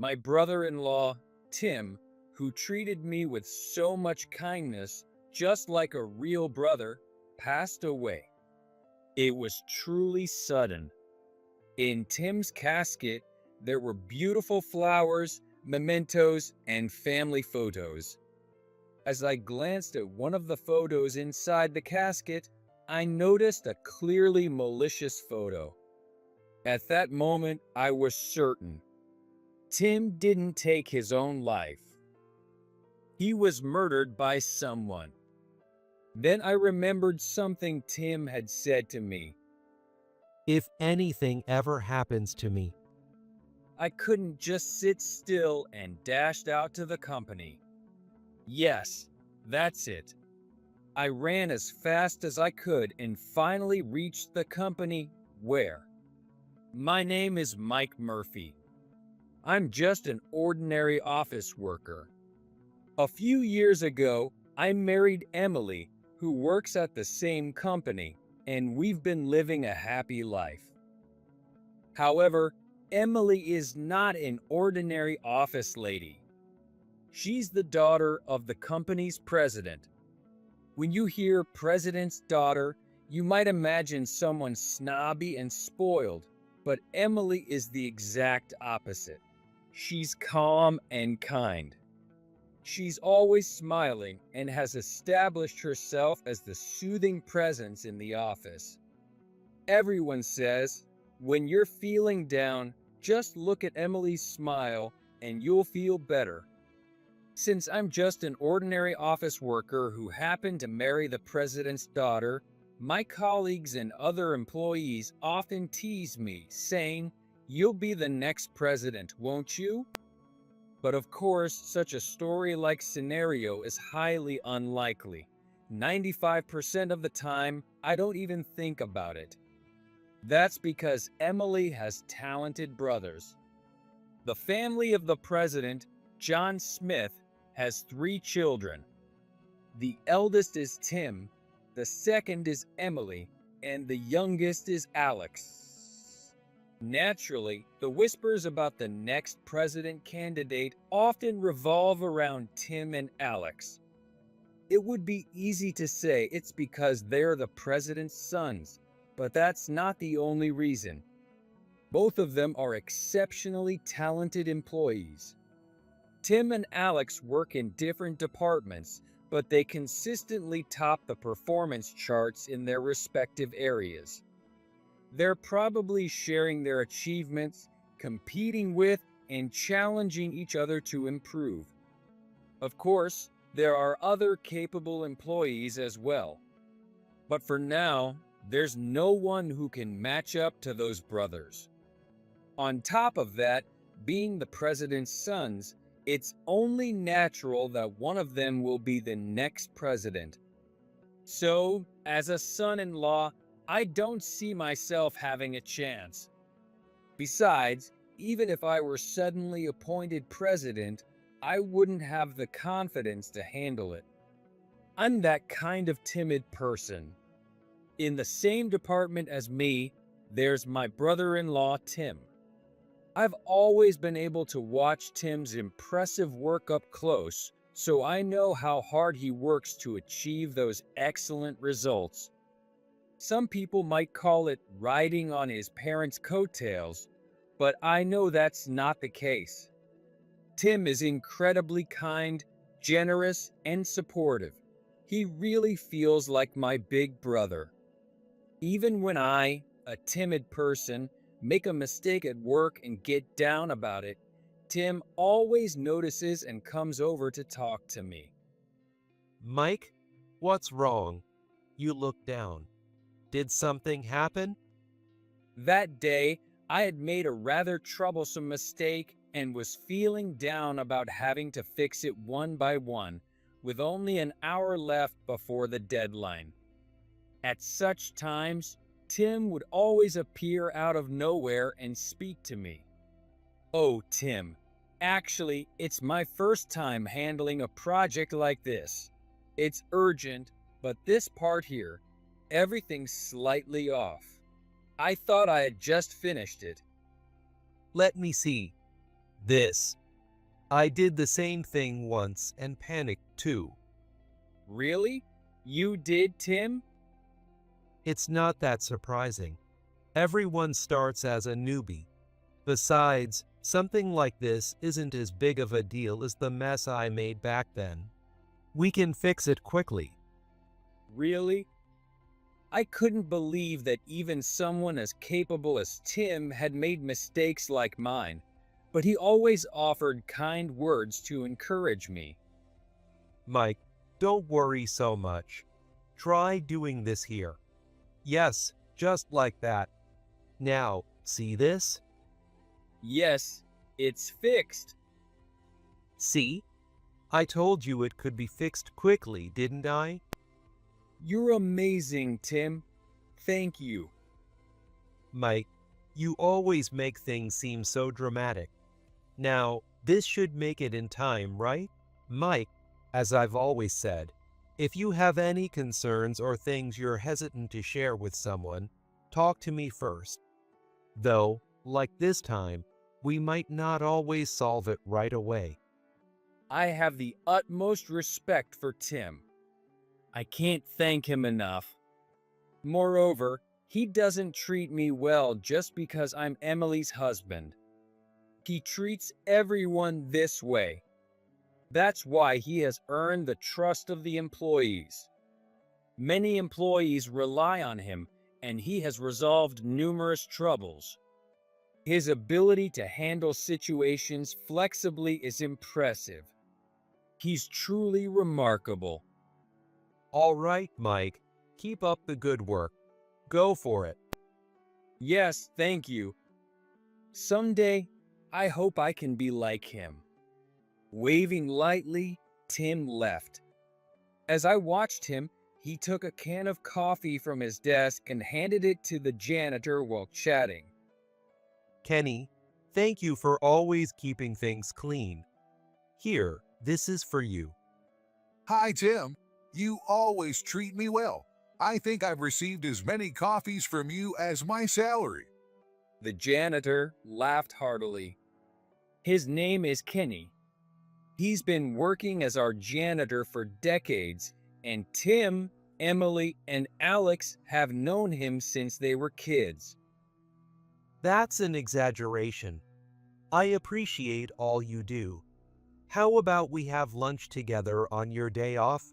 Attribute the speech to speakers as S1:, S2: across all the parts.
S1: My brother-in-law, Tim, who treated me with so much kindness, just like a real brother, passed away. It was truly sudden. In Tim's casket, there were beautiful flowers, mementos, and family photos. As I glanced at one of the photos inside the casket, I noticed a clearly malicious photo. At that moment, I was certain Tim didn't take his own life. He was murdered by someone. Then I remembered something Tim had said to me.
S2: If anything ever happens to me,
S1: I couldn't just sit still and dashed out to the company. Yes, that's it. I ran as fast as I could and finally reached the company where. My name is Mike Murphy. I'm just an ordinary office worker. A few years ago, I married Emily, who works at the same company, and we've been living a happy life. However, Emily is not an ordinary office lady. She's the daughter of the company's president. When you hear president's daughter, you might imagine someone snobby and spoiled, but Emily is the exact opposite. She's calm and kind. She's always smiling and has established herself as the soothing presence in the office. Everyone says, when you're feeling down, just look at Emily's smile and you'll feel better. Since I'm just an ordinary office worker who happened to marry the president's daughter, my colleagues and other employees often tease me, saying, "You'll be the next president, won't you?" But of course, such a story-like scenario is highly unlikely. 95% of the time, I don't even think about it. That's because Emily has talented brothers. The family of the president, John Smith, has 3 children. The eldest is Tim, the second is Emily, and the youngest is Alex. Naturally, the whispers about the next president candidate often revolve around Tim and Alex. It would be easy to say it's because they're the president's sons, but that's not the only reason. Both of them are exceptionally talented employees. Tim and Alex work in different departments, but they consistently top the performance charts in their respective areas. They're probably sharing their achievements, competing with, and challenging each other to improve. Of course, there are other capable employees as well. But for now, there's no one who can match up to those brothers. On top of that, being the president's sons, it's only natural that one of them will be the next president. So, as a son-in-law, I don't see myself having a chance. Besides, even if I were suddenly appointed president, I wouldn't have the confidence to handle it. I'm that kind of timid person. In the same department as me, there's my brother-in-law, Tim. I've always been able to watch Tim's impressive work up close, so I know how hard he works to achieve those excellent results. Some people might call it riding on his parents' coattails, but I know that's not the case. Tim is incredibly kind, generous, and supportive. He really feels like my big brother. Even when I, a timid person, make a mistake at work and get down about it, Tim always notices and comes over to talk to me.
S2: Mike, what's wrong? You look down. Did something happen?
S1: That day, I had made a rather troublesome mistake and was feeling down about having to fix it one by one, with only an hour left before the deadline. At such times, Tim would always appear out of nowhere and speak to me. "Oh, Tim, actually, it's my first time handling a project like this. It's urgent, but this part here, everything's slightly off. I thought I had just finished it."
S2: Let me see. This. I did the same thing once and panicked too.
S1: Really? You did, Tim?
S2: It's not that surprising. Everyone starts as a newbie. Besides, something like this isn't as big of a deal as the mess I made back then. We can fix it quickly.
S1: Really? I couldn't believe that even someone as capable as Tim had made mistakes like mine, but he always offered kind words to encourage me.
S2: Mike, don't worry so much. Try doing this here. Yes, just like that. Now, see this?
S1: Yes, it's fixed.
S2: See? I told you it could be fixed quickly, didn't I?
S1: You're amazing, Tim. Thank you.
S2: Mike, you always make things seem so dramatic. Now, this should make it in time, right? Mike, as I've always said, if you have any concerns or things you're hesitant to share with someone, talk to me first. Though, like this time, we might not always solve it right away.
S1: I have the utmost respect for Tim. I can't thank him enough. Moreover, he doesn't treat me well just because I'm Emily's husband. He treats everyone this way. That's why he has earned the trust of the employees. Many employees rely on him, and he has resolved numerous troubles. His ability to handle situations flexibly is impressive. He's truly remarkable.
S2: All right, Mike, keep up the good work. Go for it.
S1: Yes, thank you. Someday, I hope I can be like him. Waving lightly, Tim left. As I watched him, he took a can of coffee from his desk and handed it to the janitor while chatting.
S2: Kenny, thank you for always keeping things clean. Here, this is for you.
S3: Hi, Tim. You always treat me well. I think I've received as many coffees from you as my salary.
S1: The janitor laughed heartily. His name is Kenny. He's been working as our janitor for decades, and Tim, Emily, and Alex have known him since they were kids.
S2: That's an exaggeration. I appreciate all you do. How about we have lunch together on your day off?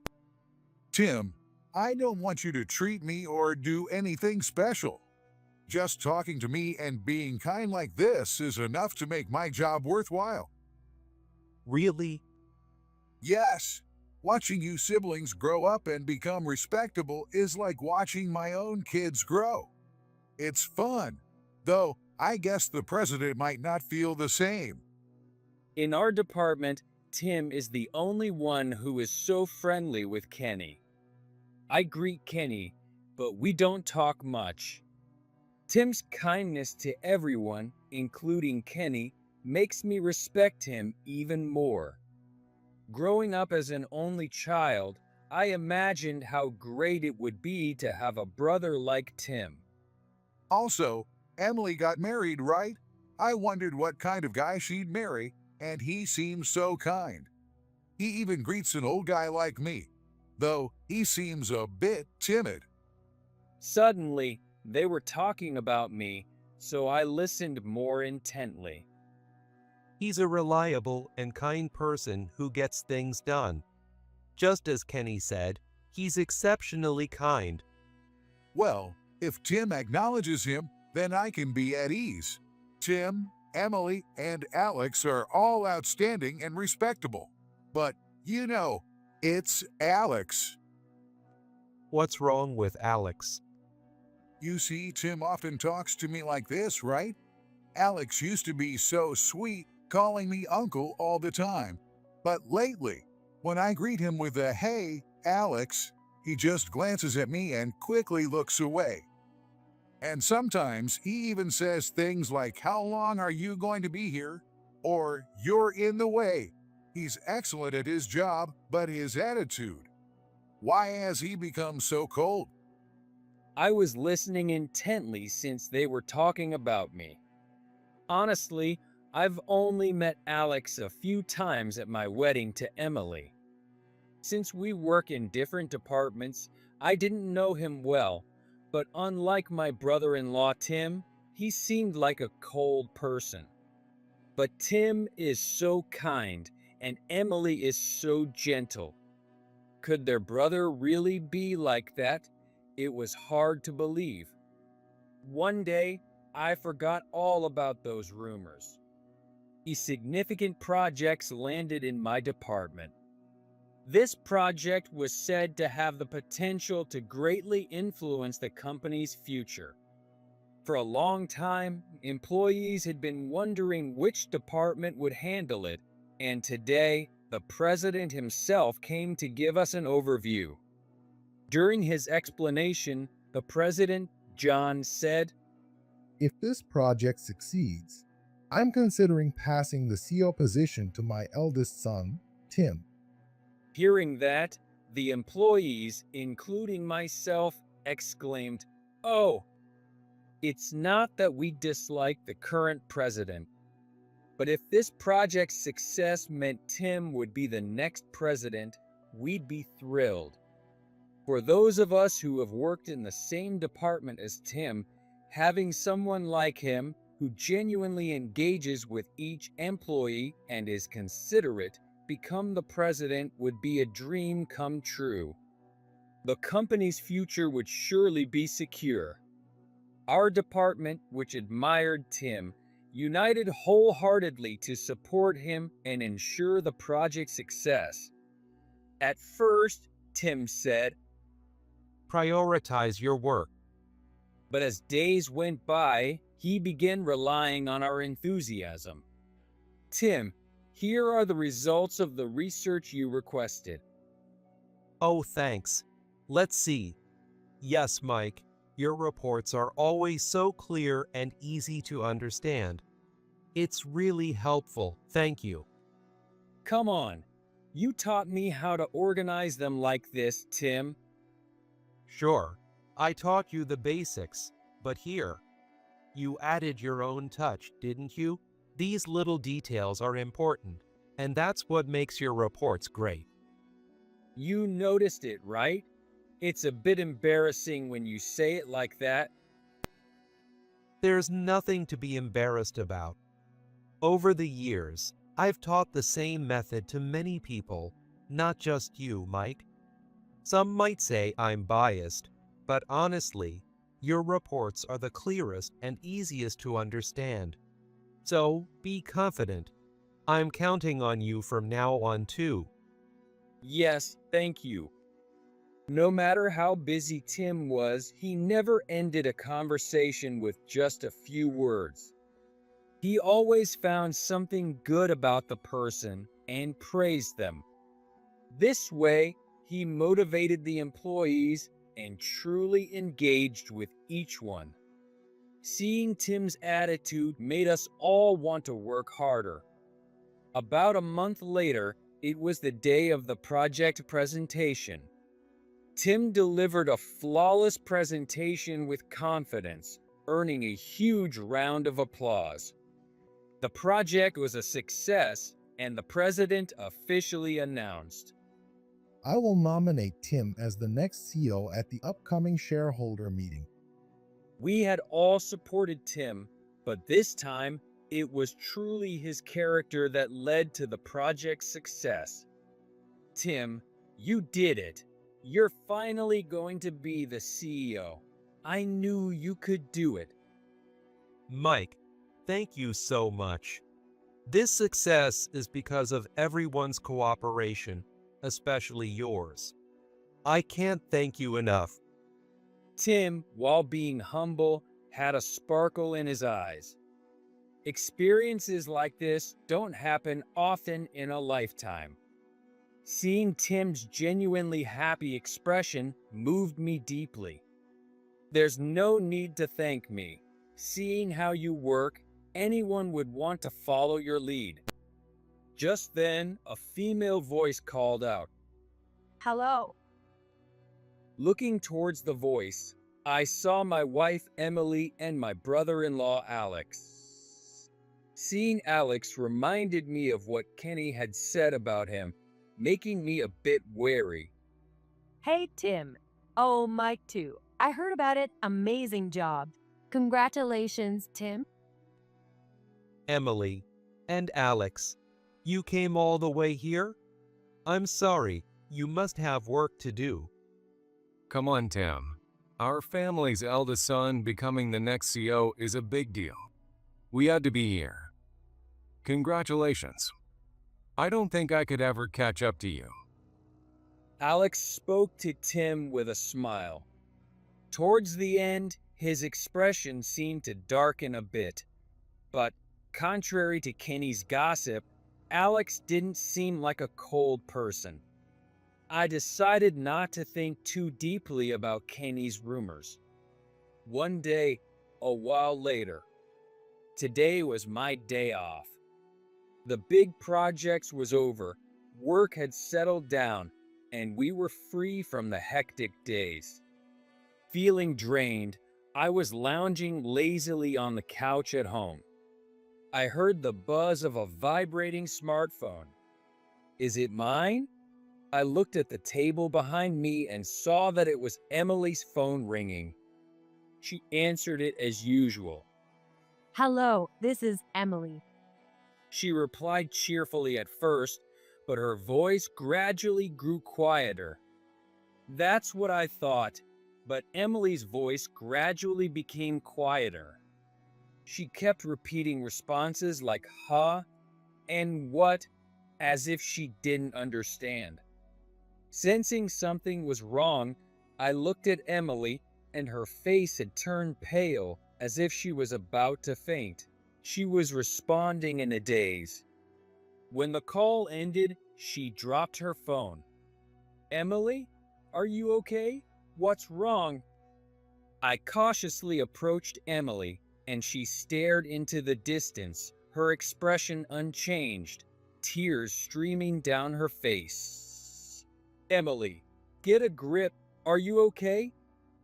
S3: Tim, I don't want you to treat me or do anything special. Just talking to me and being kind like this is enough to make my job worthwhile.
S2: Really?
S3: Yes, watching you siblings grow up and become respectable is like watching my own kids grow. It's fun, though I guess the president might not feel the same.
S1: In our department, Tim is the only one who is so friendly with Kenny. I greet Kenny, but we don't talk much. Tim's kindness to everyone, including Kenny, makes me respect him even more. Growing up as an only child, I imagined how great it would be to have a brother like Tim.
S3: Also, Emily got married, right? I wondered what kind of guy she'd marry, and he seems so kind. He even greets an old guy like me, though he seems a bit timid.
S1: Suddenly, they were talking about me, so I listened more intently.
S2: He's a reliable and kind person who gets things done. Just as Kenny said, he's exceptionally kind.
S3: Well, if Tim acknowledges him, then I can be at ease. Tim, Emily, and Alex are all outstanding and respectable. But, it's Alex.
S2: What's wrong with Alex?
S3: You see, Tim often talks to me like this, right? Alex used to be so sweet, calling me uncle all the time. But lately, when I greet him with a "Hey, Alex," he just glances at me and quickly looks away. And sometimes he even says things like, "How long are you going to be here?" Or, "You're in the way." He's excellent at his job, but his attitude. Why has he become so cold?
S1: I was listening intently since they were talking about me. Honestly, I've only met Alex a few times at my wedding to Emily. Since we work in different departments, I didn't know him well, but unlike my brother-in-law Tim, he seemed like a cold person. But Tim is so kind, and Emily is so gentle. Could their brother really be like that? It was hard to believe. One day, I forgot all about those rumors. Significant projects landed in my department. This project was said to have the potential to greatly influence the company's future. For a long time, employees had been wondering which department would handle it, and today, the president himself came to give us an overview. During his explanation, the president, John, said,
S4: If this project succeeds, I'm considering passing the CEO position to my eldest son, Tim.
S1: Hearing that, the employees, including myself, exclaimed, "Oh, it's not that we dislike the current president, but if this project's success meant Tim would be the next president, we'd be thrilled." For those of us who have worked in the same department as Tim, having someone like him who genuinely engages with each employee and is considerate become the president would be a dream come true. The company's future would surely be secure. Our department, which admired Tim, united wholeheartedly to support him and ensure the project's success. At first, Tim said,
S2: Prioritize your work.
S1: but as days went by, he began relying on our enthusiasm. "Tim, here are the results of the research you requested."
S2: Oh, thanks. Let's see. Yes, Mike, your reports are always so clear and easy to understand. It's really helpful. Thank you.
S1: "Come on, you taught me how to organize them like this, Tim."
S2: Sure, I taught you the basics, but here, you added your own touch, didn't you? These little details are important, and that's what makes your reports great.
S1: You noticed it, right? It's a bit embarrassing when you say it like that.
S2: There's nothing to be embarrassed about. Over the years, I've taught the same method to many people, not just you, Mike. Some might say I'm biased, but honestly, your reports are the clearest and easiest to understand. So be confident. I'm counting on you from now on too.
S1: Yes, thank you. No matter how busy Tim was, he never ended a conversation with just a few words. He always found something good about the person and praised them. This way, he motivated the employees and truly engaged with each one. Seeing Tim's attitude made us all want to work harder. About a month later, it was the day of the project presentation. Tim delivered a flawless presentation with confidence, earning a huge round of applause. The project was a success, and the president officially announced,
S4: I will nominate Tim as the next CEO at the upcoming shareholder meeting.
S1: We had all supported Tim, but this time it was truly his character that led to the project's success. "Tim, you did it. You're finally going to be the CEO. I knew you could do it."
S2: Mike, thank you so much. This success is because of everyone's cooperation, especially yours. I can't thank you enough.
S1: Tim, while being humble, had a sparkle in his eyes. Experiences like this don't happen often in a lifetime. Seeing Tim's genuinely happy expression moved me deeply. There's no need to thank me. Seeing how you work, anyone would want to follow your lead. Just then, a female voice called out.
S5: Hello.
S1: Looking towards the voice, I saw my wife Emily and my brother-in-law Alex. Seeing Alex reminded me of what Kenny had said about him, making me a bit wary.
S5: Hey, Tim. Oh, Mike, too. I heard about it. Amazing job. Congratulations, Tim.
S2: Emily and Alex, you came all the way here? I'm sorry, you must have work to do.
S6: Come on, Tim. Our family's eldest son becoming the next CEO is a big deal. We had to be here. Congratulations. I don't think I could ever catch up to you.
S1: Alex spoke to Tim with a smile. Towards the end, his expression seemed to darken a bit. But, contrary to Kenny's gossip, Alex didn't seem like a cold person. I decided not to think too deeply about Kenny's rumors. One day, a while later, today was my day off. The big projects was over, work had settled down, and we were free from the hectic days. Feeling drained, I was lounging lazily on the couch at home. I heard the buzz of a vibrating smartphone. Is it mine? I looked at the table behind me and saw that it was Emily's phone ringing. She answered it as usual.
S5: Hello, this is Emily.
S1: She replied cheerfully at first, but her voice gradually grew quieter. That's what I thought, but Emily's voice gradually became quieter. She kept repeating responses like huh and what, as if she didn't understand. Sensing something was wrong, I looked at Emily, and her face had turned pale as if she was about to faint. She was responding in a daze. When the call ended, she dropped her phone. Emily, are you okay? What's wrong? I cautiously approached Emily, and she stared into the distance, her expression unchanged, tears streaming down her face. Emily, get a grip. Are you okay?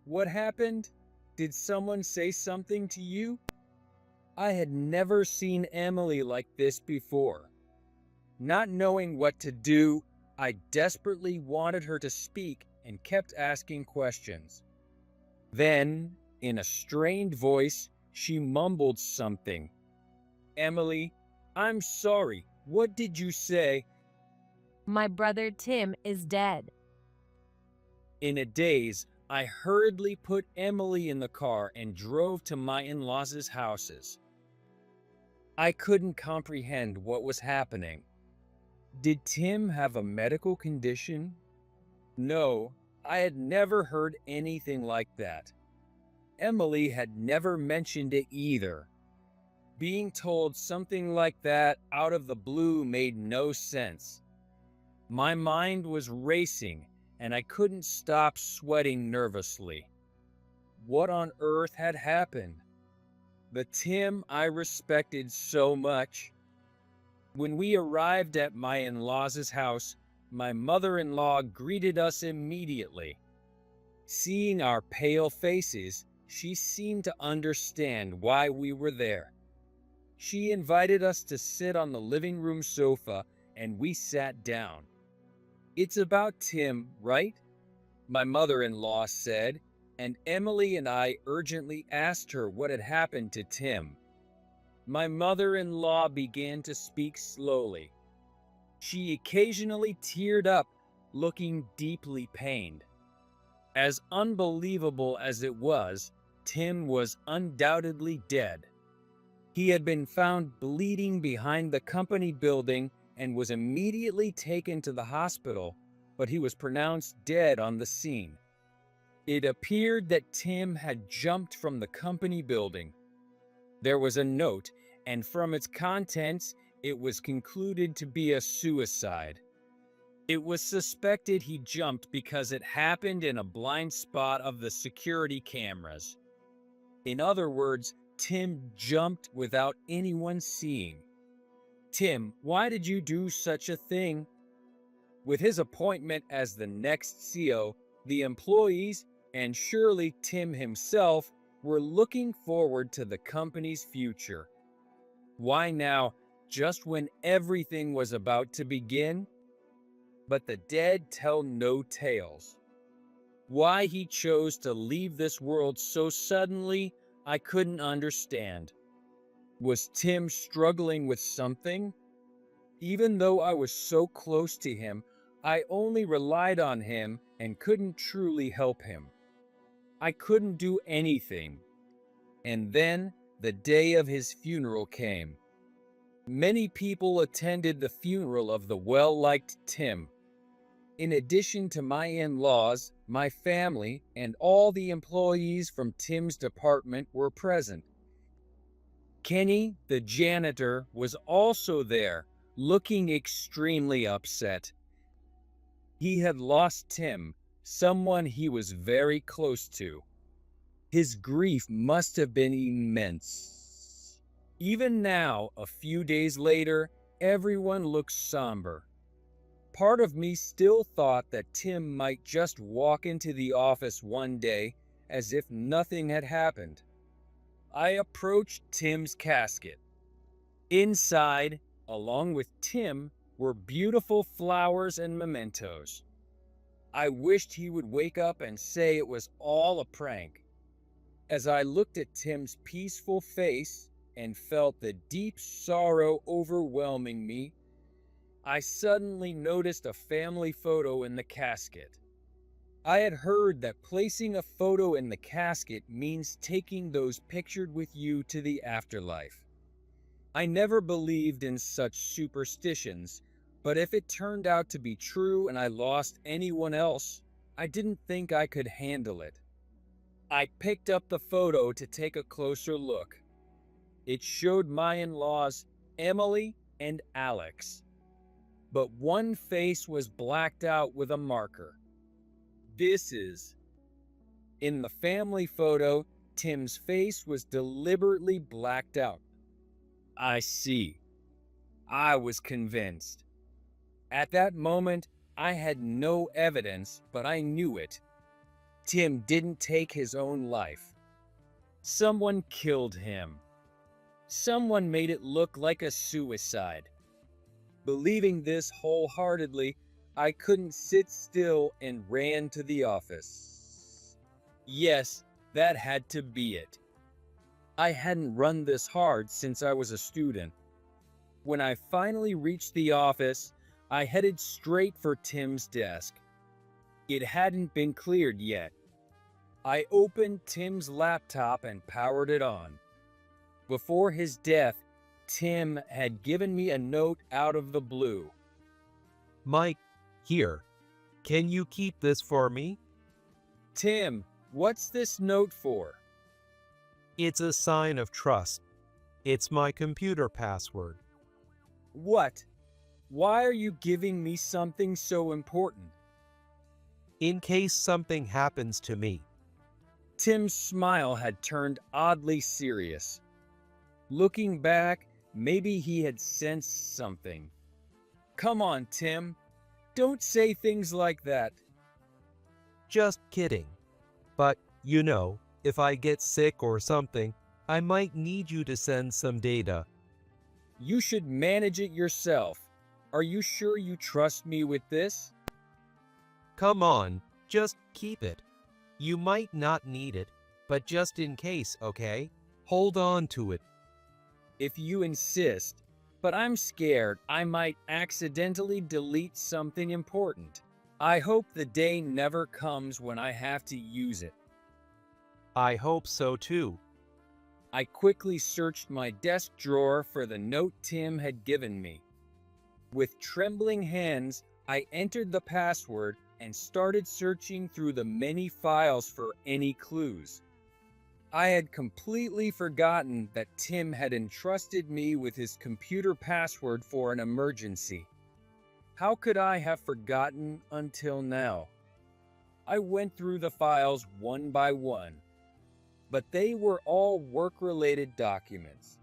S1: What happened? Did someone say something to you? I had never seen Emily like this before. Not knowing what to do, I desperately wanted her to speak and kept asking questions. Then, in a strained voice, she mumbled something. Emily, I'm sorry. What did you say?
S5: My brother Tim is dead.
S1: In a daze, I hurriedly put Emily in the car and drove to my in-laws' houses. I couldn't comprehend what was happening. Did Tim have a medical condition? No, I had never heard anything like that. Emily had never mentioned it either. Being told something like that out of the blue made no sense. My mind was racing, and I couldn't stop sweating nervously. What on earth had happened? The Tim I respected so much. When we arrived at my in-laws' house, my mother-in-law greeted us immediately. Seeing our pale faces, she seemed to understand why we were there. She invited us to sit on the living room sofa, and we sat down. It's about Tim, right? My mother-in-law said, and Emily and I urgently asked her what had happened to Tim. My mother-in-law began to speak slowly. She occasionally teared up, looking deeply pained. As unbelievable as it was, Tim was undoubtedly dead. He had been found bleeding behind the company building and was immediately taken to the hospital, but he was pronounced dead on the scene. It appeared that Tim had jumped from the company building. There was a note, and from its contents, it was concluded to be a suicide. It was suspected he jumped because it happened in a blind spot of the security cameras. In other words, Tim jumped without anyone seeing. Tim, why did you do such a thing? With his appointment as the next CEO, the employees, and surely Tim himself, were looking forward to the company's future. Why now, just when everything was about to begin? But the dead tell no tales. Why he chose to leave this world so suddenly, I couldn't understand. Was Tim struggling with something? Even though I was so close to him, I only relied on him and couldn't truly help him. I couldn't do anything. And then the day of his funeral came. Many people attended the funeral of the well-liked Tim. In addition to my in-laws, my family, and all the employees from Tim's department were present. Kenny, the janitor, was also there, looking extremely upset. He had lost Tim, someone he was very close to. His grief must have been immense. Even now, a few days later, everyone looks somber. Part of me still thought that Tim might just walk into the office one day as if nothing had happened. I approached Tim's casket. Inside, along with Tim, were beautiful flowers and mementos. I wished he would wake up and say it was all a prank. As I looked at Tim's peaceful face and felt the deep sorrow overwhelming me, I suddenly noticed a family photo in the casket. I had heard that placing a photo in the casket means taking those pictured with you to the afterlife. I never believed in such superstitions, but if it turned out to be true and I lost anyone else, I didn't think I could handle it. I picked up the photo to take a closer look. It showed my in-laws, Emily and Alex. But one face was blacked out with a marker. In the family photo, Tim's face was deliberately blacked out. I see. I was convinced. At that moment, I had no evidence, but I knew it. Tim didn't take his own life. Someone killed him. Someone made it look like a suicide. Believing this wholeheartedly, I couldn't sit still and ran to the office. Yes, that had to be it. I hadn't run this hard since I was a student. When I finally reached the office, I headed straight for Tim's desk. It hadn't been cleared yet. I opened Tim's laptop and powered it on. Before his death, Tim had given me a note out of the blue.
S2: Mike, here. Can you keep this for me?
S1: Tim, what's this note for?
S2: It's a sign of trust. It's my computer password.
S1: What? Why are you giving me something so important?
S2: In case something happens to me.
S1: Tim's smile had turned oddly serious. Looking back, maybe he had sensed something. Come on, Tim. Don't say things like that.
S2: Just kidding. But, you know, if I get sick or something, I might need you to send some data.
S1: You should manage it yourself. Are you sure you trust me with this?
S2: Come on, just keep it. You might not need it, but just in case, okay? Hold on to it.
S1: If you insist, but I'm scared I might accidentally delete something important. I hope the day never comes when I have to use it.
S2: I hope so too.
S1: I quickly searched my desk drawer for the note Tim had given me. With trembling hands, I entered the password and started searching through the many files for any clues. I had completely forgotten that Tim had entrusted me with his computer password for an emergency. How could I have forgotten until now? I went through the files one by one, but they were all work-related documents.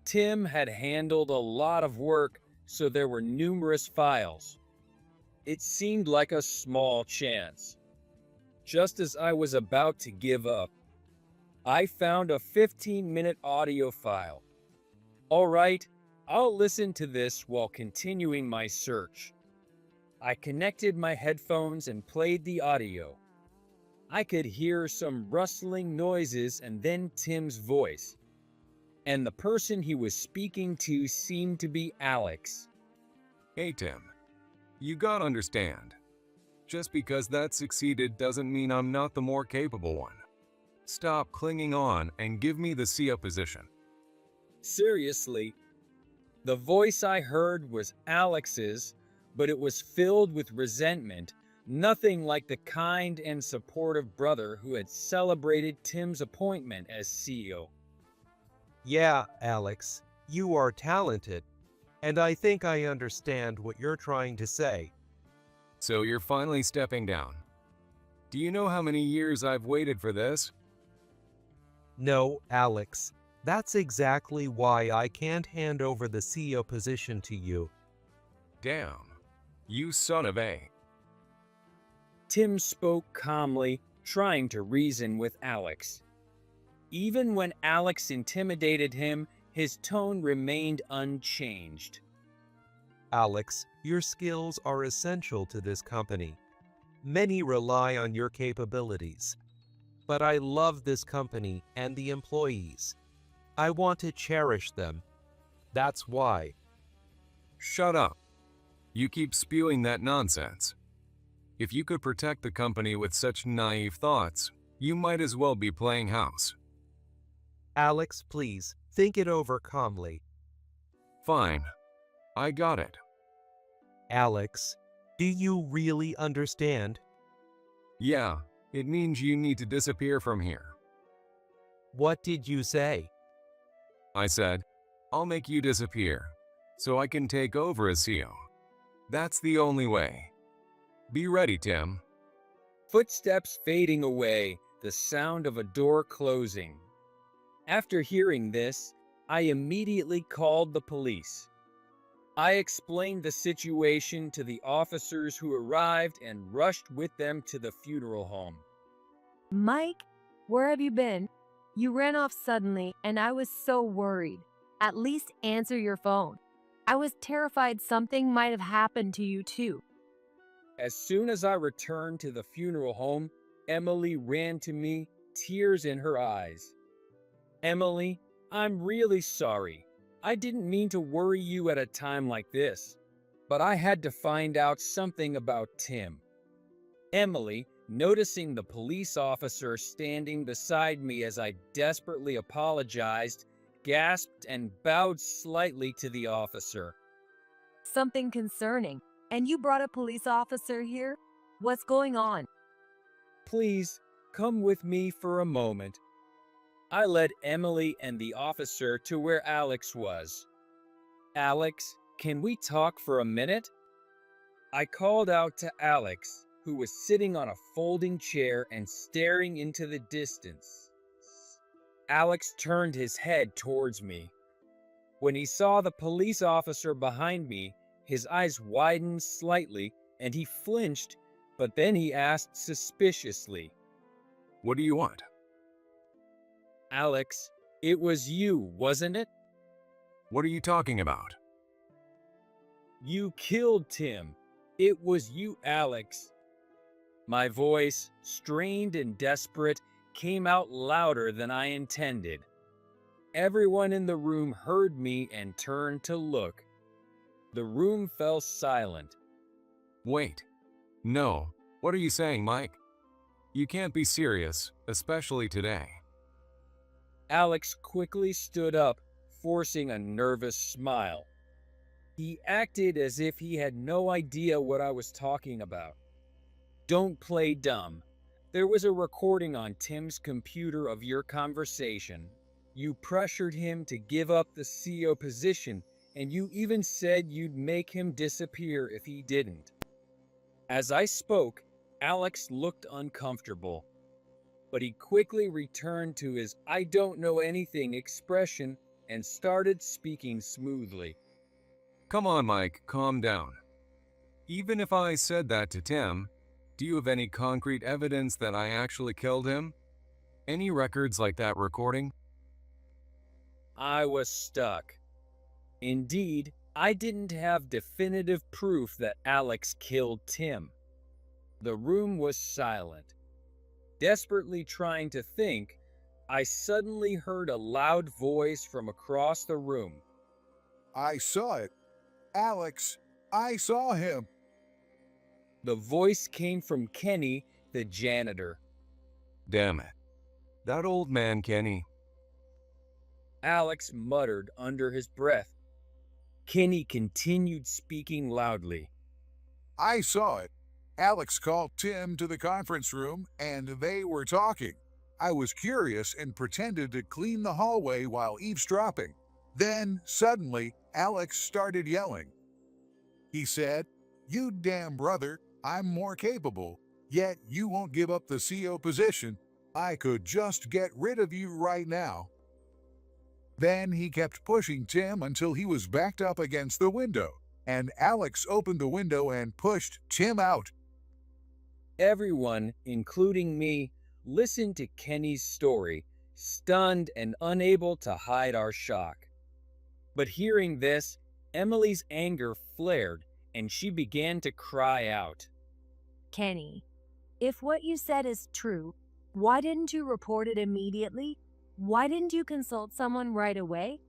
S1: Tim had handled a lot of work, so there were numerous files. It seemed like a small chance. Just as I was about to give up, I found a 15-minute audio file. All right, I'll listen to this while continuing my search. I connected my headphones and played the audio. I could hear some rustling noises and then Tim's voice. And the person he was speaking to seemed to be Alex.
S6: Hey Tim, you gotta understand. Just because that succeeded doesn't mean I'm not the more capable one. Stop clinging on and give me the CO position.
S1: Seriously, the voice I heard was Alex's, but it was filled with resentment, nothing like the kind and supportive brother who had celebrated Tim's appointment as CEO.
S2: Yeah, Alex, you are talented, and I think I understand what you're trying to say.
S6: So you're finally stepping down. Do you know how many years I've waited for this?
S2: No, Alex, that's exactly why I can't hand over the CEO position to you.
S6: Damn, you son of a.
S1: Tim spoke calmly, trying to reason with Alex. Even when Alex intimidated him, his tone remained unchanged.
S2: Alex, your skills are essential to this company. Many rely on your capabilities. But I love this company and the employees. I want to cherish them. That's why.
S6: Shut up. You keep spewing that nonsense. If you could protect the company with such naive thoughts, you might as well be playing house.
S2: Alex, please, think it over calmly.
S6: Fine. I got it.
S2: Alex, do you really understand?
S6: Yeah, it means you need to disappear from here.
S2: What did you say?
S6: I said, I'll make you disappear, so I can take over as CEO. That's the only way. Be ready, Tim.
S1: Footsteps fading away, the sound of a door closing. After hearing this, I immediately called the police. I explained the situation to the officers who arrived and rushed with them to the funeral home.
S5: Mike, where have you been? You ran off suddenly, and I was so worried. At least answer your phone. I was terrified something might have happened to you too.
S1: As soon as I returned to the funeral home, Emily ran to me, tears in her eyes. Emily, I'm really sorry. I didn't mean to worry you at a time like this, but I had to find out something about Tim. Emily, noticing the police officer standing beside me as I desperately apologized, gasped and bowed slightly to the officer.
S5: Something concerning. And you brought a police officer here? What's going on?
S1: Please, come with me for a moment. I led Emily and the officer to where Alex was. Alex, can we talk for a minute? I called out to Alex, who was sitting on a folding chair and staring into the distance. Alex turned his head towards me. When he saw the police officer behind me, his eyes widened slightly and he flinched, but then he asked suspiciously,
S6: What do you want?
S1: Alex, it was you, wasn't it?
S6: What are you talking about?
S1: You killed Tim. It was you, Alex. My voice, strained and desperate, came out louder than I intended. Everyone in the room heard me and turned to look. The room fell silent.
S6: Wait. No. What are you saying, Mike? You can't be serious, especially today.
S1: Alex quickly stood up, forcing a nervous smile. He acted as if he had no idea what I was talking about. Don't play dumb. There was a recording on Tim's computer of your conversation. You pressured him to give up the CEO position, and you even said you'd make him disappear if he didn't. As I spoke, Alex looked uncomfortable, but he quickly returned to his "I don't know anything" expression and started speaking smoothly.
S6: Come on, Mike, calm down. Even if I said that to Tim, do you have any concrete evidence that I actually killed him? Any records like that recording?
S1: I was stuck. Indeed, I didn't have definitive proof that Alex killed Tim. The room was silent. Desperately trying to think, I suddenly heard a loud voice from across the room.
S3: I saw it. Alex, I saw him.
S1: The voice came from Kenny, the janitor.
S6: Damn it. That old man, Kenny.
S1: Alex muttered under his breath. Kenny continued speaking loudly.
S3: I saw it. Alex called Tim to the conference room and they were talking. I was curious and pretended to clean the hallway while eavesdropping. Then, suddenly, Alex started yelling. He said, "You damn brother, I'm more capable, yet you won't give up the CO position. I could just get rid of you right now." Then he kept pushing Tim until he was backed up against the window, and Alex opened the window and pushed Tim out.
S1: Everyone, including me, listened to Kenny's story, stunned and unable to hide our shock. But hearing this, Emily's anger flared and she began to cry out.
S5: Kenny, if what you said is true, why didn't you report it immediately? Why didn't you consult someone right away?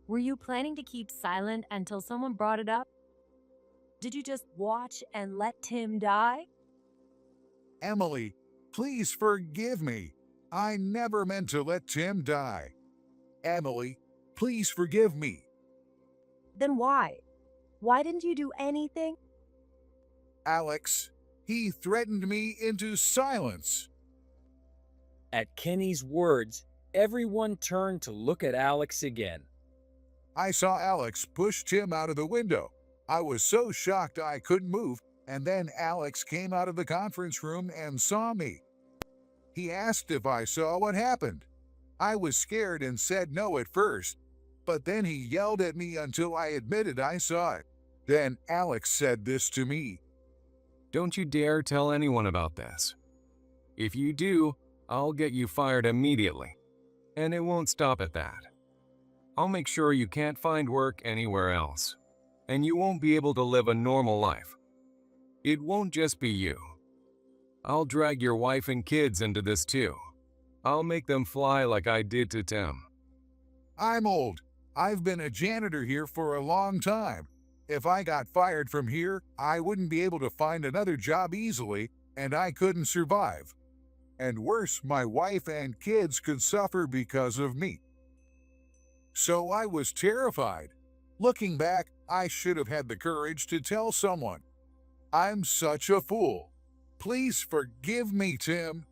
S5: Were you planning to keep silent until someone brought it up? Did you just watch and let Tim die?
S3: Emily, please forgive me. I never meant to let Tim die. Emily, please forgive me.
S5: Then why? Why didn't you do anything?
S3: Alex, he threatened me into silence.
S1: At Kenny's words, everyone turned to look at Alex again.
S3: I saw Alex push Tim out of the window. I was so shocked I couldn't move, and then Alex came out of the conference room and saw me. He asked if I saw what happened. I was scared and said no at first, but then he yelled at me until I admitted I saw it. Then Alex said this to me.
S6: Don't you dare tell anyone about this. If you do, I'll get you fired immediately. And it won't stop at that. I'll make sure you can't find work anywhere else. And you won't be able to live a normal life. It won't just be you. I'll drag your wife and kids into this too. I'll make them fly like I did to Tim.
S3: I'm old. I've been a janitor here for a long time. If I got fired from here, I wouldn't be able to find another job easily, and I couldn't survive. And worse, my wife and kids could suffer because of me. So I was terrified. Looking back, I should have had the courage to tell someone. I'm such a fool. Please forgive me, Tim.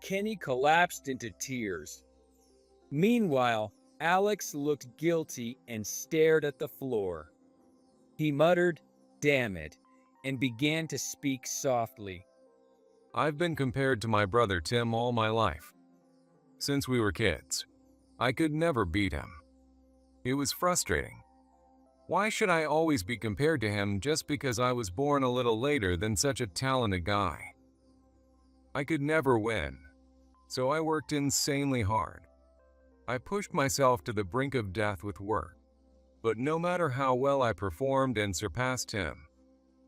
S1: Kenny collapsed into tears. Meanwhile, Alex looked guilty and stared at the floor. He muttered, "Damn it," and began to speak softly.
S6: I've been compared to my brother Tim all my life. Since we were kids, I could never beat him. It was frustrating. Why should I always be compared to him just because I was born a little later than such a talented guy? I could never win, so I worked insanely hard. I pushed myself to the brink of death with work, but no matter how well I performed and surpassed him,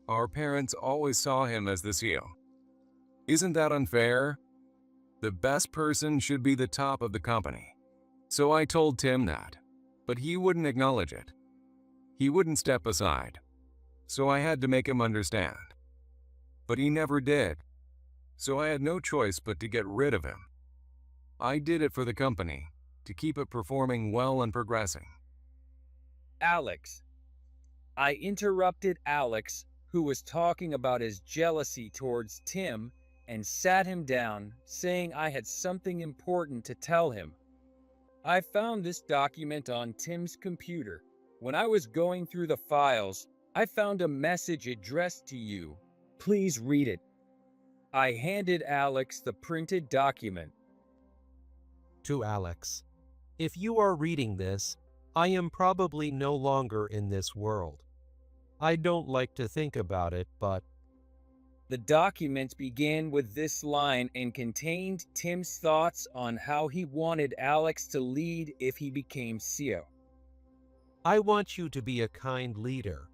S6: our parents always saw him as the CEO. Isn't that unfair? The best person should be the top of the company. So I told Tim that, but he wouldn't acknowledge it. He wouldn't step aside, so I had to make him understand. But he never did, so I had no choice but to get rid of him. I did it for the company, to keep it performing well and progressing.
S1: Alex. I interrupted Alex, who was talking about his jealousy towards Tim, and sat him down, saying I had something important to tell him. I found this document on Tim's computer. When I was going through the files, I found a message addressed to you. Please read it. I handed Alex the printed document.
S2: To Alex, if you are reading this, I am probably no longer in this world. I don't like to think about it, but
S1: The document began with this line and contained Tim's thoughts on how he wanted Alex to lead if he became CEO.
S2: I want you to be a kind leader.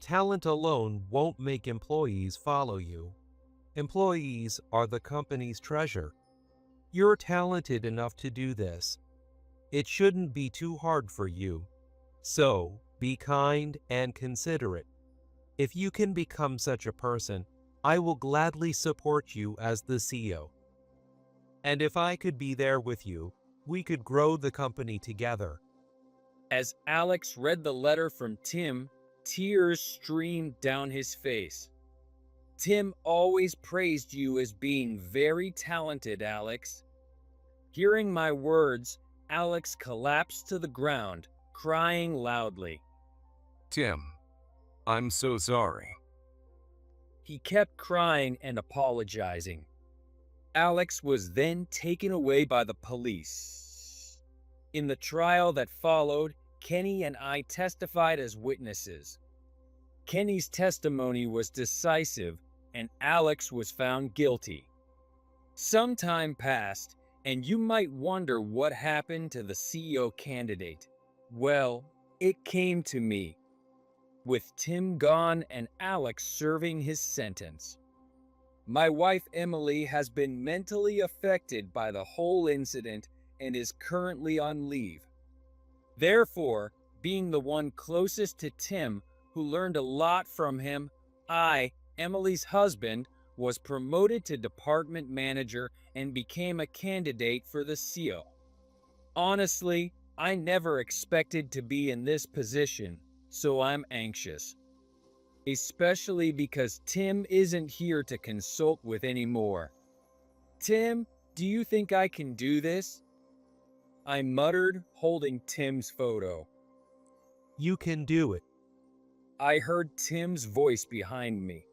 S2: Talent alone won't make employees follow you. Employees are the company's treasure. You're talented enough to do this. It shouldn't be too hard for you. So, be kind and considerate. If you can become such a person, I will gladly support you as the CEO. And if I could be there with you, we could grow the company together.
S1: As Alex read the letter from Tim, tears streamed down his face. Tim always praised you as being very talented, Alex. Hearing my words, Alex collapsed to the ground, crying loudly.
S6: Tim, I'm so sorry.
S1: He kept crying and apologizing. Alex was then taken away by the police. In the trial that followed, Kenny and I testified as witnesses. Kenny's testimony was decisive, and Alex was found guilty. Some time passed, and you might wonder what happened to the CEO candidate. Well, it came to me, with Tim gone and Alex serving his sentence. My wife Emily has been mentally affected by the whole incident and is currently on leave. Therefore, being the one closest to Tim, who learned a lot from him, I, Emily's husband, was promoted to department manager and became a candidate for the CEO. Honestly, I never expected to be in this position, so I'm anxious. Especially because Tim isn't here to consult with anymore. Tim, do you think I can do this? I muttered, holding Tim's photo.
S2: You can do it.
S1: I heard Tim's voice behind me.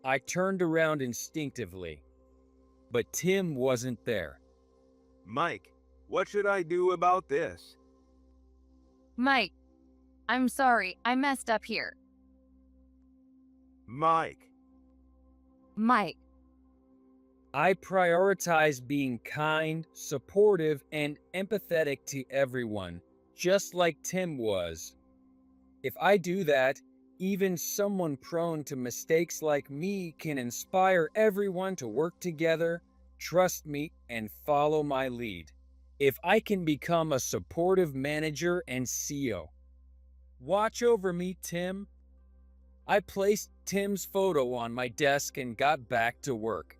S1: I turned around instinctively, but Tim wasn't there.
S7: Mike, what should I do about this?
S5: Mike, I'm sorry, I messed up here.
S7: Mike,
S5: Mike,
S1: I prioritize being kind, supportive, and empathetic to everyone, just like Tim was. If I do that, even someone prone to mistakes like me can inspire everyone to work together, trust me, and follow my lead. If I can become a supportive manager and CEO. Watch over me, Tim. I placed Tim's photo on my desk and got back to work.